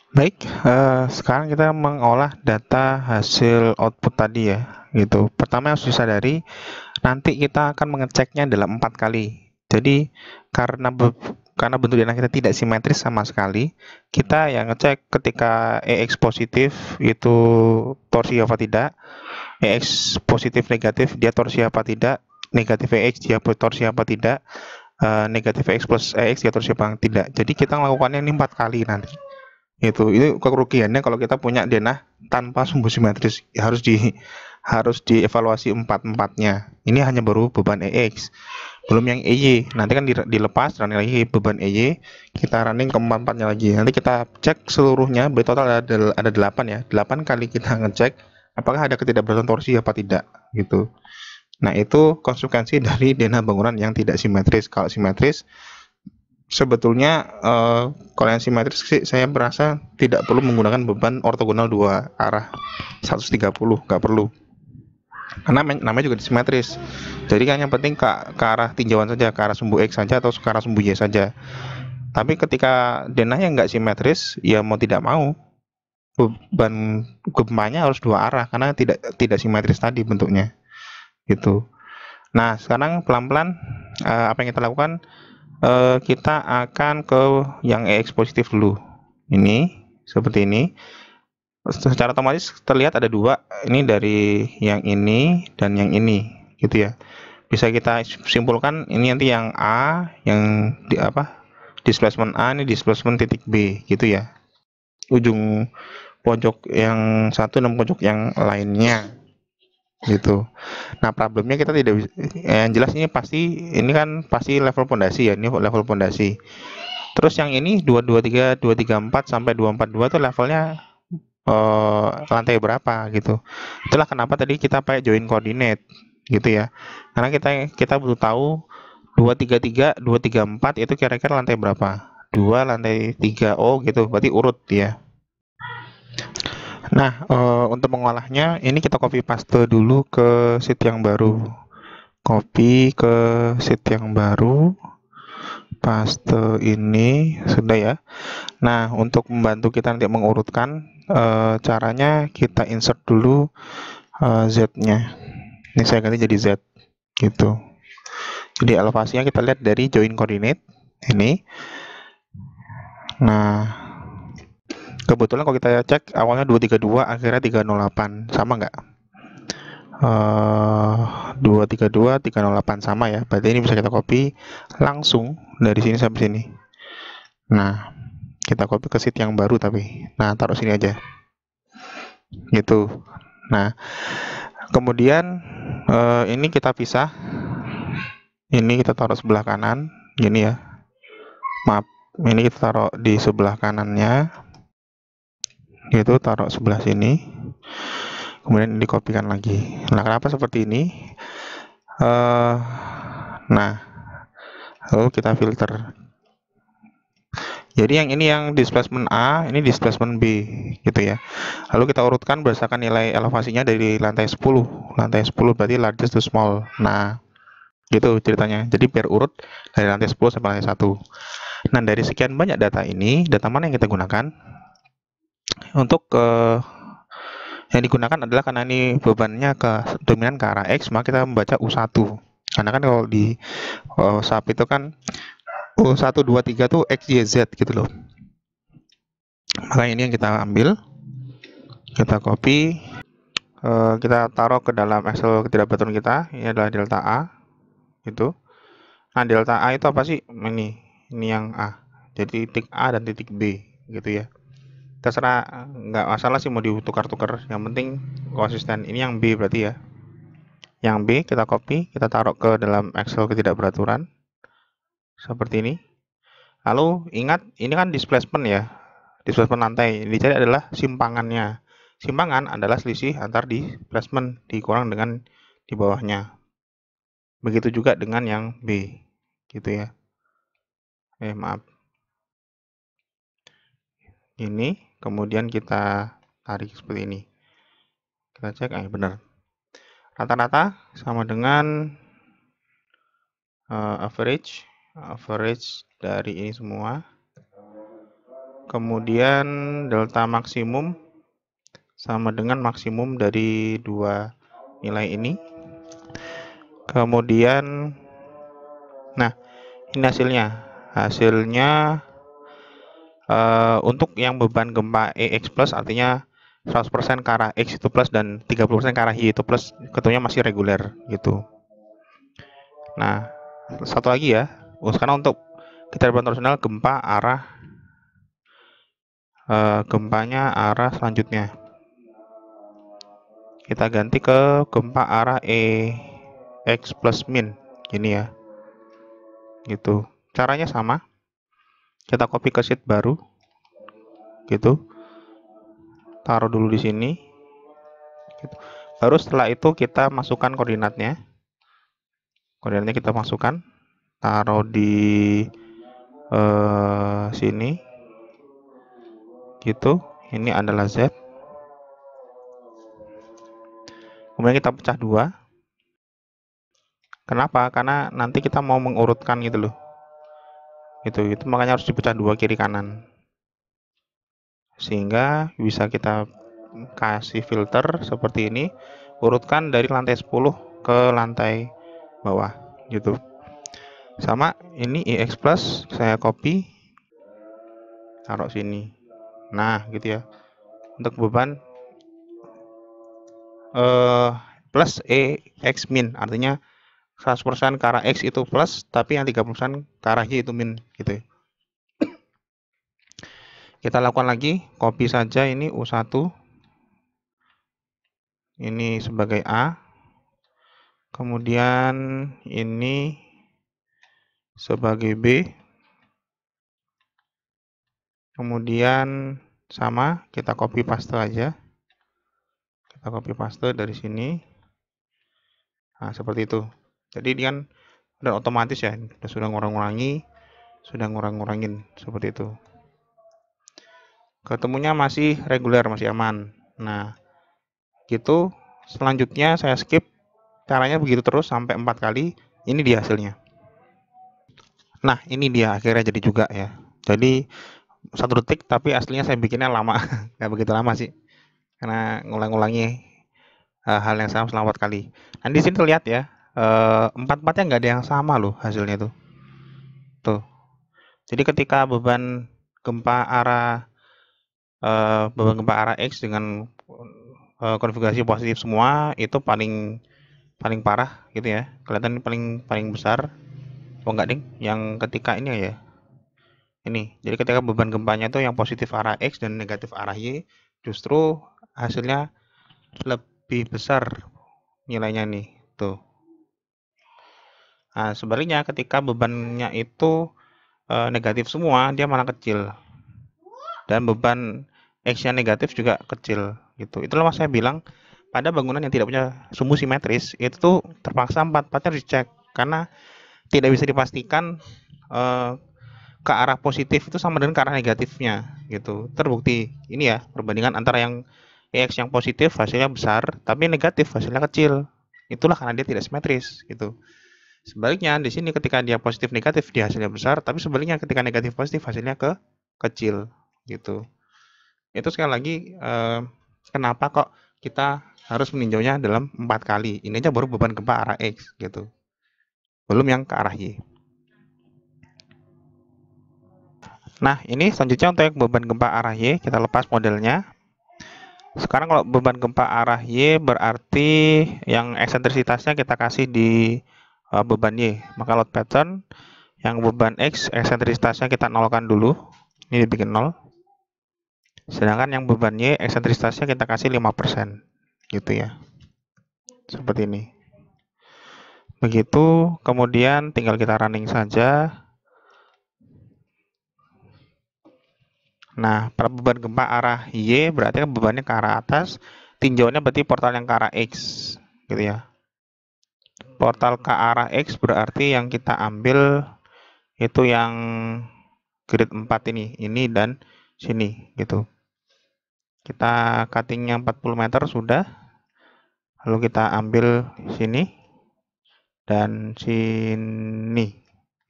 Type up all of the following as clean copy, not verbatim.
Baik, sekarang kita mengolah data hasil output tadi ya, gitu. Pertama harus disadari, nanti kita akan mengeceknya dalam 4 kali. Jadi, karena karena bentuk data kita tidak simetris sama sekali, kita yang ngecek ketika EX positif itu torsi apa tidak, EX positif negatif dia torsi apa tidak, negatif EX dia torsi apa tidak, negatif EX plus EX dia torsi apa tidak. Jadi kita melakukannya ini 4 kali nanti. Itu kerugiannya kalau kita punya denah tanpa sumbu simetris, harus dievaluasi empat-empatnya. Ini hanya baru beban EX, belum yang EY. Nanti kan dilepas running lagi beban EY, kita running ke empat-empatnya lagi. Nanti kita cek seluruhnya, berarti total ada 8 ya. 8 kali kita ngecek apakah ada ketidakberatan torsi apa tidak gitu. Nah, itu konsekuensi dari denah bangunan yang tidak simetris. Kalau simetris sebetulnya kalau yang simetris sih saya merasa tidak perlu menggunakan beban ortogonal dua arah 130, nggak perlu, karena namanya juga simetris. Jadi kan yang penting ke arah tinjauan saja, ke arah sumbu X saja atau ke arah sumbu Y saja. Tapi ketika denahnya nggak simetris, ya mau tidak mau beban gempanya harus dua arah karena tidak simetris tadi bentuknya gitu. Nah, sekarang pelan-pelan apa yang kita lakukan, kita akan ke yang EX positif dulu. Ini seperti ini. Secara otomatis terlihat ada dua. Ini dari yang ini dan yang ini, gitu ya. Bisa kita simpulkan ini nanti yang A, yang di apa? Displacement A, ini displacement titik B, gitu ya. Ujung pojok yang satu dan pojok yang lainnya, gitu. Nah, problemnya kita tidak bisa, yang jelas ini kan pasti level pondasi ya, ini level pondasi. Terus yang ini 223, 234 sampai 242 tuh levelnya lantai berapa gitu. Itulah kenapa tadi kita pakai join coordinate gitu ya. Karena kita butuh tahu 233, 234 itu kira-kira lantai berapa. 2 lantai 3, oh gitu. Berarti urut ya. Nah, untuk mengolahnya ini kita copy paste dulu ke sheet yang baru. Copy ke sheet yang baru. Paste ini sudah ya. Nah, untuk membantu kita nanti mengurutkan, caranya kita insert dulu Z-nya. Ini saya ganti jadi Z gitu. Jadi elevasinya kita lihat dari join coordinate ini. Nah, kebetulan kalau kita cek awalnya 232 akhirnya 308, sama nggak? 232 308 sama ya. Berarti ini bisa kita copy langsung dari sini sampai sini. Nah, kita copy ke sheet yang baru tapi. Nah, taruh sini aja. Gitu. Nah, kemudian ini kita pisah. Ini kita taruh sebelah kanan, gini ya. Maaf, ini kita taruh di sebelah kanannya. Gitu, taruh sebelah sini. Kemudian dikopikan lagi. Nah, kenapa seperti ini? Nah, lalu kita filter. Jadi yang ini yang displacement A, ini displacement B, gitu ya. Lalu kita urutkan berdasarkan nilai elevasinya dari lantai 10. Lantai 10 berarti largest to small. Nah, gitu ceritanya. Jadi biar urut dari lantai 10 sampai lantai 1. Nah, dari sekian banyak data ini, data mana yang kita gunakan? Untuk yang digunakan adalah karena ini bebannya dominan ke arah X, maka kita membaca U1. Karena kan kalau di SAP itu kan U1, 2, 3 tuh X, Y, Z gitu loh. Maka ini yang kita ambil, kita copy, kita taruh ke dalam Excel ketidakberaturan kita. Ini adalah delta A, gitu. Nah, delta A itu apa sih? Ini yang A. Jadi titik A dan titik B, gitu ya. Terserah, nggak masalah sih mau ditukar-tukar. Yang penting konsisten. Ini yang B berarti ya. Yang B kita copy, kita taruh ke dalam Excel ketidakberaturan. Seperti ini. Lalu ingat, ini kan displacement ya. Displacement lantai. Yang dicari adalah simpangannya. Simpangan adalah selisih antar displacement dikurang dengan di bawahnya. Begitu juga dengan yang B. Gitu ya. Maaf. Ini, kemudian kita tarik seperti ini. Kita cek, benar. Rata-rata sama dengan average dari ini semua. kemudian delta maksimum sama dengan maksimum dari dua nilai ini. Kemudian, nah ini hasilnya untuk yang beban gempa EX plus artinya 100% ke arah X itu plus dan 30% ke arah Y itu plus, ketemunya masih reguler gitu. Nah, satu lagi ya, sekarang untuk kita torsional gempanya arah selanjutnya. Kita ganti ke gempa arah EX plus min, ini ya. Gitu. Caranya sama. Kita copy ke sheet baru. Gitu. Taruh dulu di sini. Gitu. Baru setelah itu kita masukkan koordinatnya. Koordinatnya kita masukkan, taruh di sini. Gitu. Ini adalah Z. Kemudian kita pecah 2. Kenapa? Karena nanti kita mau mengurutkan gitu loh. Itu makanya harus dipecah 2 kiri kanan. Sehingga bisa kita kasih filter seperti ini, urutkan dari lantai 10 ke lantai bawah gitu. Sama ini EX plus saya copy, taruh sini. Nah, gitu ya. Untuk beban plus EX min, artinya 100% ke arah X itu plus, tapi yang 30% ke arah Y itu min gitu ya. Kita lakukan lagi, copy saja ini U1. Ini sebagai A. Kemudian ini sebagai B. Kemudian sama, kita copy paste aja. Kita copy paste dari sini. Nah, seperti itu. Jadi dia kan udah otomatis ya, sudah ngurang-ngurangin seperti itu. Ketemunya masih reguler, masih aman. Nah, gitu. Selanjutnya saya skip. Caranya begitu terus sampai 4 kali. Ini dia hasilnya. Nah, ini dia akhirnya jadi juga ya. Jadi 1 detik, tapi aslinya saya bikinnya lama. Nggak begitu lama sih. Karena ngulang-ngulangi hal yang sama selama 4 kali. Nah, di sini terlihat ya, 4-4-nya nggak ada yang sama loh hasilnya tuh. Tuh. Jadi ketika beban gempa arah X dengan konfigurasi positif semua itu paling parah gitu ya. Kelihatan ini paling besar. Oh enggak ding, yang ketika ini ya. Ini. Jadi ketika beban gempanya itu yang positif arah X dan negatif arah Y, justru hasilnya lebih besar nilainya nih. Tuh. Nah, sebaliknya ketika bebannya itu negatif semua, dia malah kecil. Dan beban X-nya negatif juga kecil gitu. Itulah mas saya bilang pada bangunan yang tidak punya sumbu simetris itu tuh terpaksa 4-4-nya harus dicek karena tidak bisa dipastikan ke arah positif itu sama dengan ke arah negatifnya gitu. Terbukti ini ya perbandingan antara yang EX yang positif hasilnya besar tapi negatif hasilnya kecil. Itulah karena dia tidak simetris gitu. Sebaliknya di sini ketika dia positif negatif dia hasilnya besar, tapi sebaliknya ketika negatif positif hasilnya kecil gitu. Itu sekali lagi kenapa kok kita harus meninjaunya dalam 4 kali. Ini aja baru beban gempa arah X gitu. Belum yang ke arah Y. Nah, ini selanjutnya untuk beban gempa arah Y, kita lepas modelnya. Sekarang kalau beban gempa arah Y berarti yang eksentrisitasnya kita kasih di beban Y. Maka load pattern yang beban X eksentrisitasnya kita nolkan dulu. Ini dibikin 0. Sedangkan yang beban Y eksentrisitasnya kita kasih 5%. Gitu ya. Seperti ini. Begitu, kemudian tinggal kita running saja. Nah, pada beban gempa arah Y berarti kan bebannya ke arah atas, tinjauannya berarti portal yang ke arah X, gitu ya. Portal ke arah X berarti yang kita ambil itu yang grid 4 ini dan sini, gitu. Kita cuttingnya 40 meter sudah, lalu kita ambil sini dan sini,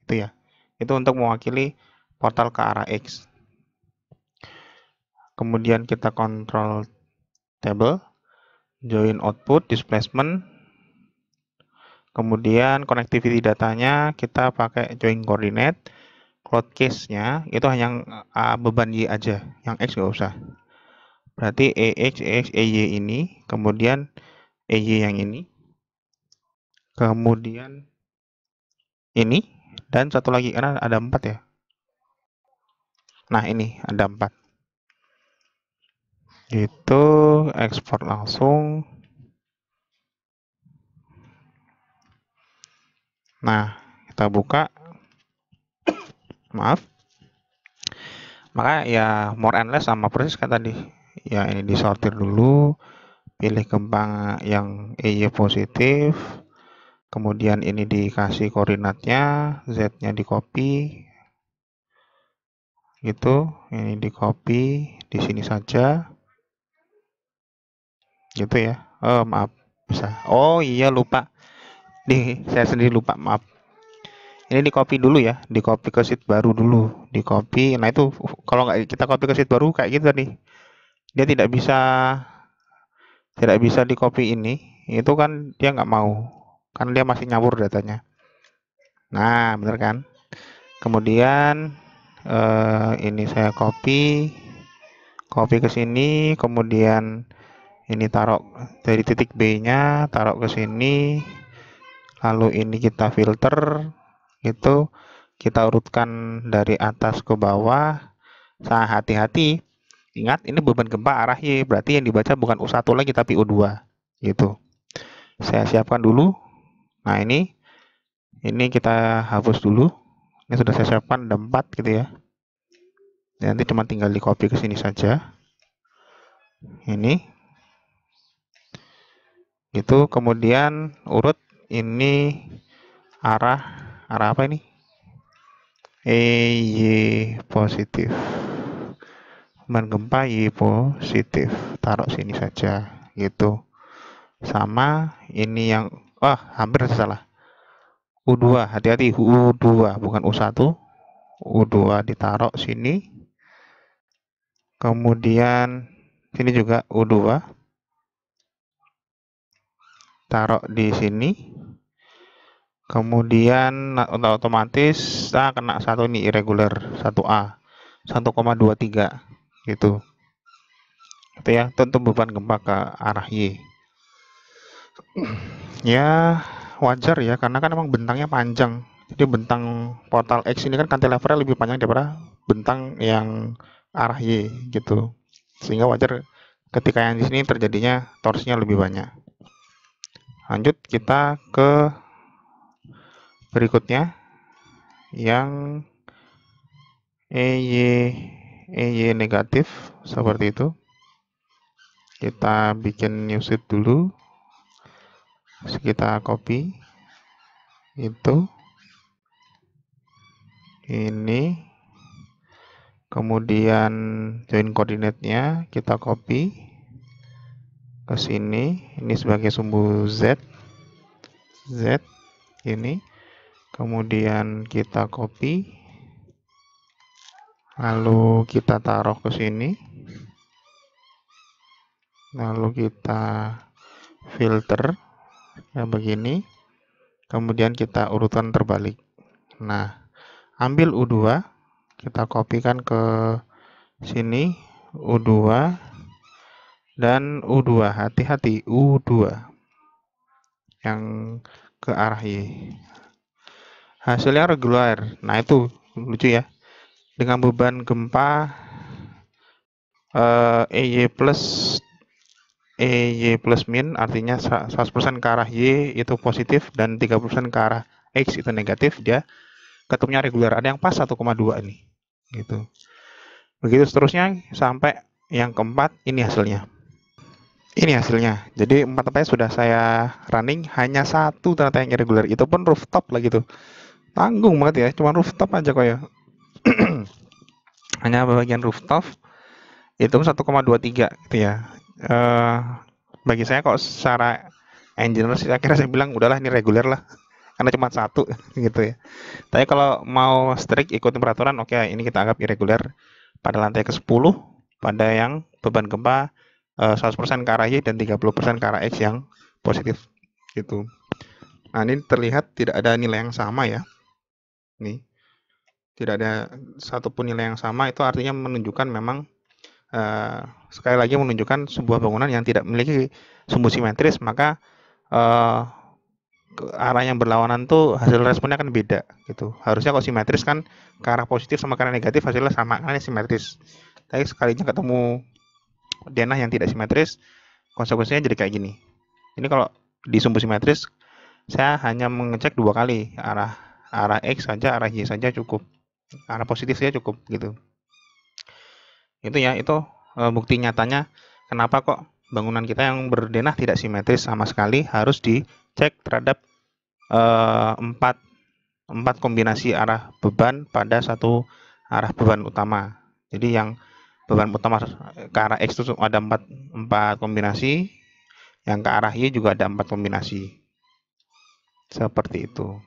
itu ya. Itu untuk mewakili portal ke arah X. kemudian kita control table, join output, displacement, kemudian connectivity datanya kita pakai join coordinate, cloud case-nya itu hanya beban Y aja, yang X nggak usah. Berarti EX, EY ini, kemudian EY yang ini, kemudian ini, dan satu lagi, karena ada 4 ya. Nah, ini ada 4. Itu ekspor langsung. Nah, kita buka. Maaf. Maka ya more and less sama persis kayak tadi. Ya, ini disortir dulu. Pilih gempa yang EY positif. Kemudian ini dikasih koordinatnya, Z-nya di copy. Gitu, ini di copy di sini saja. Gitu ya. Oh, maaf. Bisa. Oh iya, lupa. Saya sendiri lupa, maaf. Ini di copy dulu ya, di copy ke sheet baru dulu, di copy. Nah itu kalau nggak kita copy ke sheet baru kayak gitu tadi, dia tidak bisa di copy ini, itu kan dia nggak mau, karena dia masih nyawur datanya. Nah bener kan. Kemudian ini saya copy ke sini, kemudian ini taruh dari titik B-nya, taruh ke sini, lalu ini kita filter, itu kita urutkan dari atas ke bawah. Nah, hati-hati. Ingat, ini beban gempa arah Y, berarti yang dibaca bukan U1 lagi tapi U2. Gitu. Saya siapkan dulu. Nah, ini kita hapus dulu. Ini sudah saya siapkan ada 4 gitu ya. Nanti cuma tinggal di copy ke sini saja. Ini. Gitu, kemudian urut ini arah apa ini? Y positif. Beban gempa Y positif. Taruh sini saja gitu. Sama ini yang hampir salah. U2, hati-hati, U2 bukan U1. U2 ditaruh sini. Kemudian sini juga U2. Taruh di sini. Kemudian otomatis kena satu ini irregular, 1A, 1,23 gitu. Itu ya, tentu beban gempa ke arah Y. Ya wajar ya, karena kan emang bentangnya panjang. Jadi bentang portal X ini kan cantilevernya lebih panjang daripada bentang yang arah Y gitu. Sehingga wajar ketika yang di sini terjadinya torsinya lebih banyak. Lanjut kita ke berikutnya yang EY negatif seperti itu. Kita bikin new sheet dulu. Kita copy itu. Ini. Kemudian join koordinatnya kita copy ke sini. Ini sebagai sumbu Z ini. Kemudian kita copy, lalu kita taruh ke sini, lalu kita filter ya begini, kemudian kita urutkan terbalik. Nah, ambil U2, kita kopikan ke sini, U2 dan U2, hati-hati U2 yang ke arah Y. Hasilnya regular. Nah itu lucu ya, dengan beban gempa EY plus min, artinya 100% ke arah Y itu positif dan 30% ke arah X itu negatif, dia ketupnya regular. Ada yang pas 1,2 nih gitu. Begitu seterusnya sampai yang keempat. Ini hasilnya. Jadi 4 TPS sudah saya running, hanya 1 ternyata yang irregular, itu pun rooftop lah gitu. Tanggung banget ya, cuma rooftop aja kok ya. Hanya bagian rooftop itu 1,23 gitu ya. Bagi saya kok secara engineer sih akhirnya saya bilang udahlah ini reguler lah, karena cuma 1 gitu ya. Tapi kalau mau strict ikutin peraturan, oke, ini kita anggap irregular pada lantai ke-10. pada yang beban gempa 100% ke arah Y dan 30% ke arah X yang positif gitu. Nah, ini terlihat tidak ada nilai yang sama ya. Nih, tidak ada satupun nilai yang sama, itu artinya menunjukkan memang sekali lagi menunjukkan sebuah bangunan yang tidak memiliki sumbu simetris, maka ke arah yang berlawanan tuh hasil responnya akan beda gitu. Harusnya kalau simetris kan ke arah positif sama ke arah negatif hasilnya sama, kan simetris. Tapi sekalinya ketemu denah yang tidak simetris, konsekuensinya jadi kayak gini. Ini kalau di sumbu simetris saya hanya mengecek 2 kali, arah X saja, arah Y saja cukup, arah positif saja cukup gitu. Itu ya, itu bukti nyatanya kenapa kok bangunan kita yang berdenah tidak simetris sama sekali, harus dicek terhadap empat kombinasi arah beban pada satu arah beban utama. Jadi yang beban utama ke arah X itu ada 4 kombinasi, yang ke arah Y juga ada 4 kombinasi. Seperti itu.